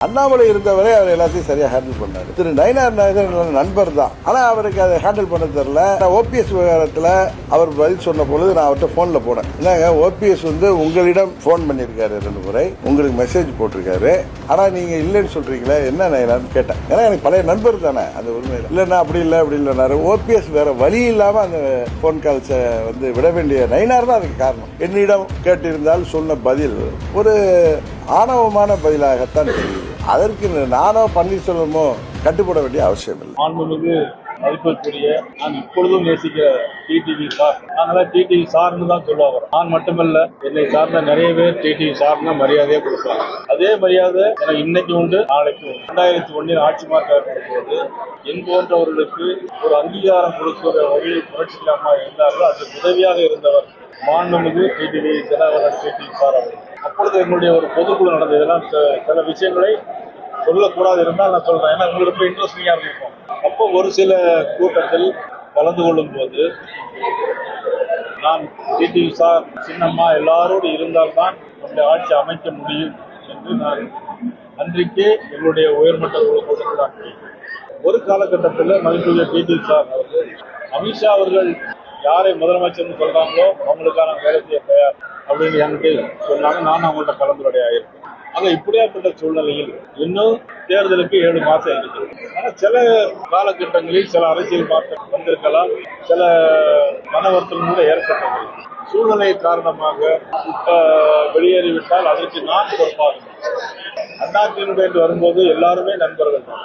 அண்ணாமலை இருந்தவரை அவர் எல்லாத்தையும் சரியா ஹேண்டில் பண்ணாரு. திரு நயினார் நாகேந்திரன் நண்பர் தான், ஆனா அவருக்கு அதை ஹேண்டில் பண்ண தெரியல. ஓபிஎஸ் விவகாரத்துல அவர் பதில் சொன்ன பொழுது நான் அவர்கிட்ட போன்ல போனேன். என்னங்க, ஓபிஎஸ் உங்களிடம் போன் பண்ணிருக்காரு 2 முறை, உங்களுக்கு மெசேஜ் போட்டிருக்காரு, ஆனா நீங்க இல்லன்னு சொல்றீங்களே, என்ன நயினார்னு கேட்டேன். ஏன்னா எனக்கு பழைய நண்பர் தானே அந்த உண்மையில. இல்லன்னா அப்படி இல்லை அப்படி இல்லைனாரு. ஓபிஎஸ் வேற வழி இல்லாம அந்த போன் கால்ஸ விட வேண்டிய நயினார் தான் அதுக்கு காரணம். என்னிடம் கேட்டிருந்தால் சொன்ன பதில் ஒரு ஆணவமான பதிலாகத்தான் தெரியுது. அதற்கு நானோ பன்னீர்செல்வமோ கட்டுப்பட வேண்டிய அவசியம் இல்லை. மாண்புமிகு மதிப்பிற்குரிய நான் இப்பொழுதும் நேசிக்கிற டிடிவி சார், நாங்களாம் டிடிவி சார்னு தான் சொல்லுவாங்க. நான் மட்டுமல்ல, என்னை சார்ந்த நிறைய பேர் டிடிவி சார்னு மரியாதையை கொடுப்பாங்க. அதே மரியாதை எனக்கு இன்னைக்கு உண்டு, நாளைக்கு உண்டு. 2001 ஆட்சி மாற்றம் ஏற்படும்போது என் போன்றவர்களுக்கு ஒரு அங்கீகாரம் கொடுக்கிற வகையில் புரட்சி அம்மா இருந்தார்கள். அதுக்கு உதவியாக இருந்தவர் மாண்புமிகு டிடிவி தினகரன் டிடிவி சார் அவர்கள். அப்பொழுது எங்களுடைய ஒரு பொதுக்குழு நடந்ததெல்லாம் சில விஷயங்களை சொல்லக்கூடாது இருந்தால் நான் சொல்றேன், ஏன்னா உங்களுக்கு ரொம்ப இன்ட்ரெஸ்டிங்கா இருக்கும். அப்போ ஒரு சில கூட்டத்தில் கலந்து கொள்ளும் போது நான் டிடிவி சார், சின்னம்மா எல்லாரோடு இருந்தால்தான் நம்முடைய ஆட்சி அமைக்க முடியும் என்று நான் அன்றைக்கே எங்களுடைய உயர்மட்ட குழு கூட்டத்தில் ஒரு காலகட்டத்தில் மதிப்புள்ள டிடிவி சார் அவர்கள், அமித்ஷா அவர்கள் யாரை முதலமைச்சர்னு சொல்றாங்களோ அவங்களுக்கான வேலை செய்ய தயார் அப்படின்னு என்கிட்ட சொன்னாங்க. நான் அவங்கள்ட்ட கலந்துரையாயிருக்கேன். ஆக இப்படியாப்பட்ட சூழ்நிலையில் இன்னும் தேர்தலுக்கு 7 மாசம் இருக்கு. ஆனா சில காலகட்டங்களில் சில அரசியல் மாற்றம் வந்திருக்கலாம், சில மன வருத்தம் கூட ஏற்பட்டது. சூழ்நிலை காரணமாக வெளியேறிவிட்டால் அதற்கு நான் பொறுப்பாக. அதிமுக வரும்போது எல்லாருமே நண்பர்கள் தான்.